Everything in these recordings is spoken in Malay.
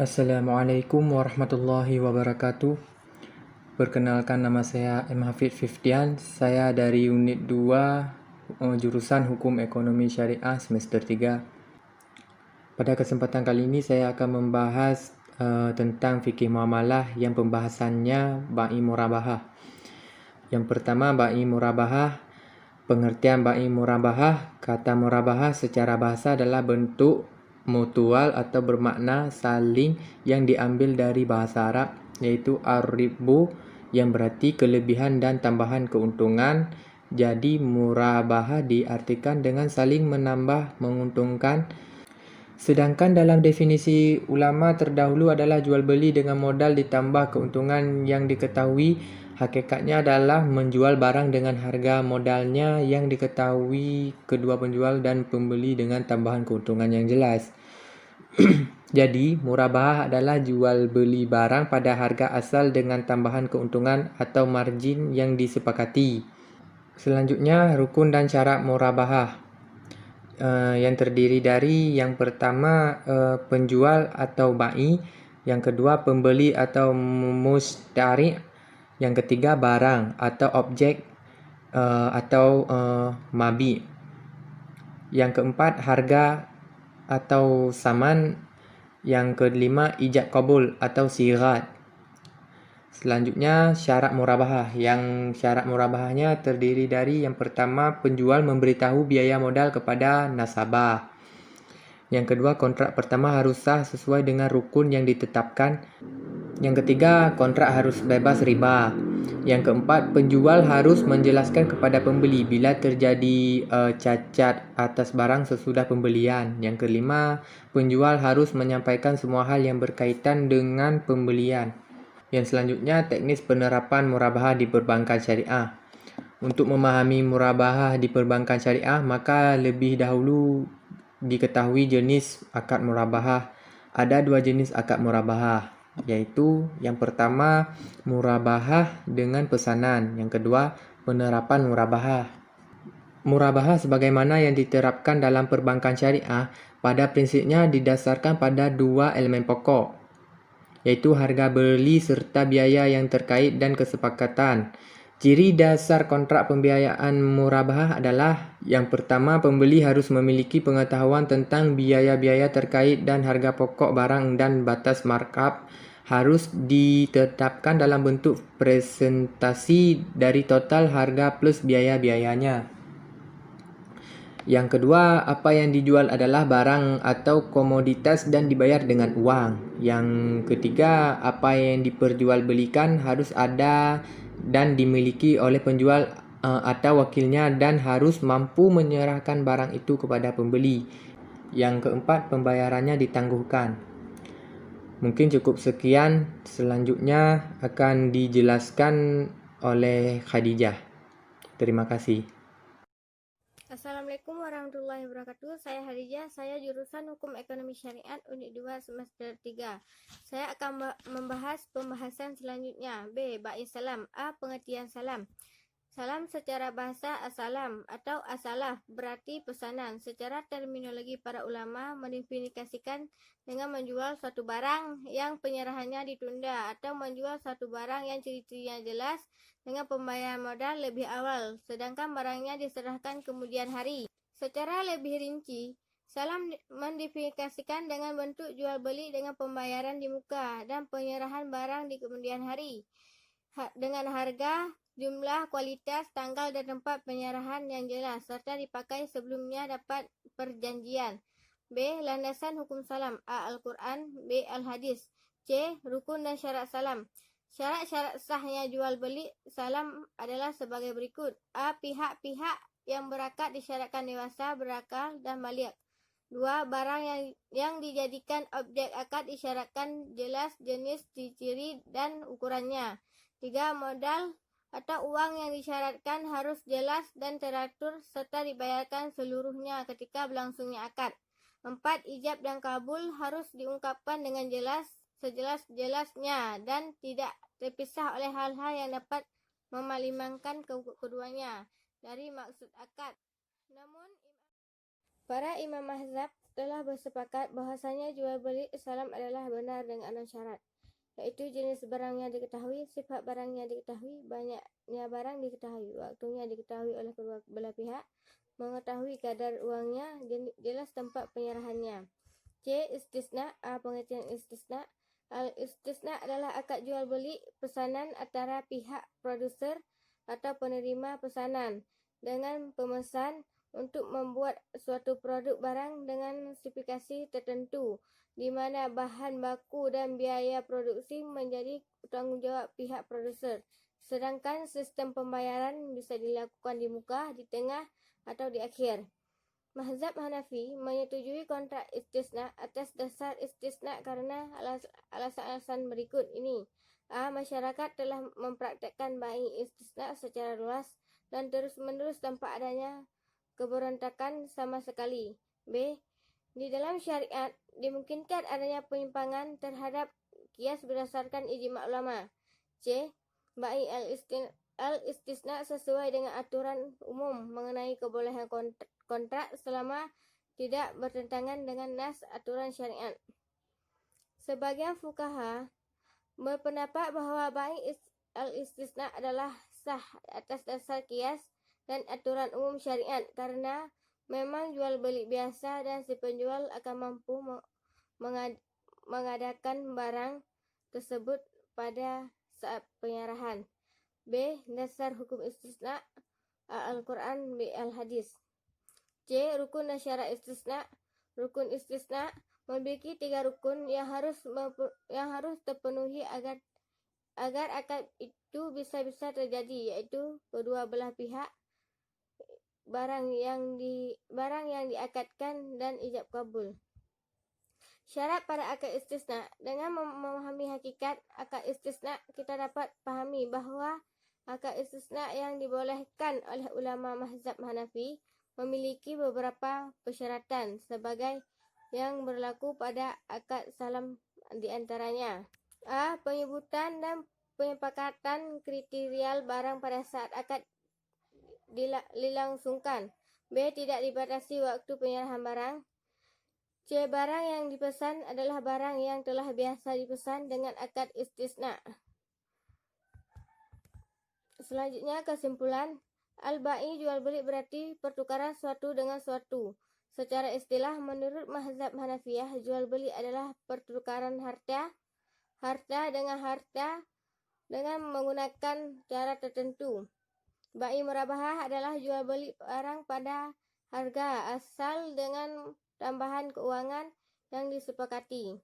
Assalamualaikum warahmatullahi wabarakatuh. Perkenalkan, nama saya M. Hafid Fiftian. Saya dari unit 2 jurusan Hukum Ekonomi Syariah semester 3. Pada kesempatan kali ini saya akan membahas tentang fikih muamalah yang pembahasannya bai murabahah. Yang pertama, bai murabahah. Pengertian bai murabahah: kata murabahah secara bahasa adalah bentuk mutual atau bermakna saling yang diambil dari bahasa Arab, yaitu ar-ribu, yang berarti kelebihan dan tambahan keuntungan. Jadi murabahah diartikan dengan saling menambah menguntungkan. Sedangkan dalam definisi ulama terdahulu adalah jual beli dengan modal ditambah keuntungan yang diketahui. Hakikatnya adalah menjual barang dengan harga modalnya yang diketahui kedua penjual dan pembeli dengan tambahan keuntungan yang jelas. Jadi, murabahah adalah jual beli barang pada harga asal dengan tambahan keuntungan atau margin yang disepakati. Selanjutnya, rukun dan syarat murabahah. Yang terdiri dari yang pertama penjual atau bai, yang kedua pembeli atau mustari', yang ketiga barang atau objek atau mabi, yang keempat harga atau saman, yang kelima ijab kabul atau sirat. Selanjutnya syarat murabahah. Yang syarat murabahahnya terdiri dari yang pertama penjual memberitahu biaya modal kepada nasabah. Yang kedua, kontrak pertama harus sah sesuai dengan rukun yang ditetapkan. Yang ketiga, kontrak harus bebas riba. Yang keempat, penjual harus menjelaskan kepada pembeli bila terjadi cacat atas barang sesudah pembelian. Yang kelima, penjual harus menyampaikan semua hal yang berkaitan dengan pembelian. Yang selanjutnya, teknis penerapan murabahah di perbankan syariah. Untuk memahami murabahah di perbankan syariah, maka lebih dahulu diketahui jenis akad murabahah. Ada dua jenis akad murabahah, yaitu yang pertama murabahah dengan pesanan, yang kedua penerapan murabahah. Murabahah sebagaimana yang diterapkan dalam perbankan syariah pada prinsipnya didasarkan pada dua elemen pokok, yaitu harga beli serta biaya yang terkait dan kesepakatan. Ciri dasar kontrak pembiayaan murabahah adalah yang pertama, pembeli harus memiliki pengetahuan tentang biaya-biaya terkait dan harga pokok barang dan batas markup harus ditetapkan dalam bentuk presentasi dari total harga plus biaya-biayanya. Yang kedua, apa yang dijual adalah barang atau komoditas dan dibayar dengan uang. Yang ketiga, apa yang diperjualbelikan harus ada dan dimiliki oleh penjual atau wakilnya dan harus mampu menyerahkan barang itu kepada pembeli. Yang keempat, pembayarannya ditangguhkan. Mungkin cukup sekian, selanjutnya akan dijelaskan oleh Khadijah. Terima kasih. Assalamualaikum warahmatullahi wabarakatuh. Saya Hadijah, saya jurusan Hukum Ekonomi Syariat Unit 2 semester 3. Saya akan membahas pembahasan selanjutnya. B. Bai salam. A. Pengertian salam. Salam secara bahasa assalam atau asalah berarti pesanan. Secara terminologi para ulama mendefinisikan dengan menjual suatu barang yang penyerahannya ditunda atau menjual suatu barang yang ciri-cirinya jelas dengan pembayaran modal lebih awal, sedangkan barangnya diserahkan kemudian hari. Secara lebih rinci, salam mendefinisikan dengan bentuk jual beli dengan pembayaran di muka dan penyerahan barang di kemudian hari dengan harga, jumlah, kualitas, tanggal dan tempat penyerahan yang jelas serta dipakai sebelumnya dapat perjanjian. B. Landasan hukum salam. A. Al-Quran. B. Al-Hadis. C. Rukun dan syarat salam. Syarat-syarat sahnya jual beli salam adalah sebagai berikut. A. Pihak-pihak yang berakad disyaratkan dewasa, berakal dan baligh. 2. Barang yang dijadikan objek akad disyaratkan jelas jenis, ciri dan ukurannya. 3. Modal atau uang yang disyaratkan harus jelas dan teratur serta dibayarkan seluruhnya ketika berlangsungnya akad. 4. Ijab dan kabul harus diungkapkan dengan jelas, sejelas-jelasnya dan tidak terpisah oleh hal-hal yang dapat memalingkan keduanya dari maksud akad. Namun Para imam mazhab telah bersepakat bahwasanya jual beli salam adalah benar dengan 6 syarat, yaitu jenis barangnya diketahui, sifat barangnya diketahui, banyaknya barang diketahui, waktunya diketahui oleh kedua belah pihak, mengetahui kadar uangnya, jelas tempat penyerahannya. C. Istisna. A. Pengertian istisna. Al-istisna adalah akad jual beli pesanan antara pihak produser atau penerima pesanan dengan pemesan untuk membuat suatu produk barang dengan spesifikasi tertentu, di mana bahan baku dan biaya produksi menjadi tanggungjawab pihak produser, sedangkan sistem pembayaran bisa dilakukan di muka, di tengah, atau di akhir. Mazhab Hanafi menyetujui kontrak istisna atas dasar istisna karena alasan-alasan berikut ini. A. Masyarakat telah mempraktekkan bai istisna secara luas dan terus-menerus tanpa adanya keberontakan sama sekali. B. Di dalam syariat dimungkinkan adanya penyimpangan terhadap kias berdasarkan ijma' ulama. C. Bai al-istisna sesuai dengan aturan umum mengenai kebolehan kontrak selama tidak bertentangan dengan nas aturan syariat. Sebagian fuqaha berpendapat bahawa bai al-istisna adalah sah atas dasar kias dan aturan umum syariat karena memang jual beli biasa dan si penjual akan mampu mengadakan barang tersebut pada saat penyerahan. B. Dasar hukum istisna Al-Quran B. Al-Hadis. C. Rukun dan syarat istisna. Rukun istisna memiliki 3 rukun yang harus terpenuhi agar akad itu bisa terjadi, yaitu kedua belah pihak, barang yang diakadkan, dan ijab kabul. Syarat pada akad istisna. Dengan memahami hakikat akad istisna, kita dapat pahami bahawa akad istisna yang dibolehkan oleh ulama mazhab Hanafi memiliki beberapa persyaratan sebagai yang berlaku pada akad salam, di antaranya: A. Penyebutan dan penyepakatan kriteria barang pada saat akad dilangsungkan. B. Tidak dibatasi waktu penyerahan barang. C. Barang yang dipesan adalah barang yang telah biasa dipesan dengan akad istisna. Selanjutnya, kesimpulan. Al-bai jual beli berarti pertukaran suatu dengan suatu. Secara istilah, menurut mazhab Hanafiyah, jual beli adalah pertukaran harta dengan harta dengan menggunakan cara tertentu. Bai murabahah adalah jual beli barang pada harga asal dengan tambahan keuangan yang disepakati.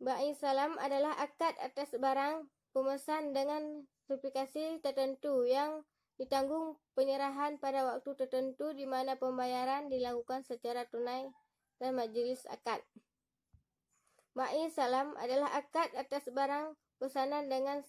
Bai salam adalah akad atas barang pemesan dengan spesifikasi tertentu yang ditanggung penyerahan pada waktu tertentu di mana pembayaran dilakukan secara tunai dan majlis akad. Bai salam adalah akad atas barang pesanan dengan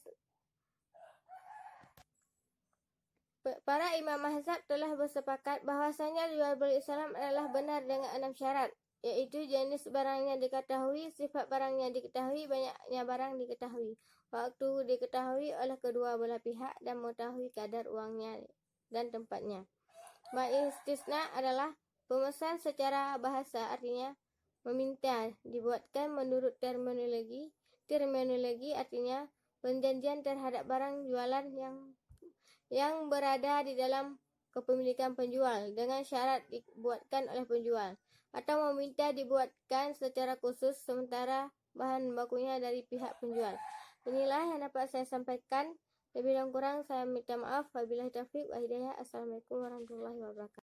para imam mazhab telah bersepakat bahwasanya jual beli salam adalah benar dengan 6 syarat, yaitu jenis barangnya diketahui, sifat barangnya diketahui, banyaknya barang diketahui, waktu diketahui oleh kedua belah pihak, dan mengetahui kadar uangnya dan tempatnya. Bai istisna adalah pemesan secara bahasa, artinya meminta, dibuatkan menurut terminologi artinya perjanjian terhadap barang jualan yang berada di dalam kepemilikan penjual dengan syarat dibuatkan oleh penjual, atau meminta dibuatkan secara khusus sementara bahan bakunya dari pihak penjual. Inilah yang dapat saya sampaikan. Lebih dan kurang saya minta maaf. Wabillahi taufiq wa hidayah. Assalamualaikum warahmatullahi wabarakatuh.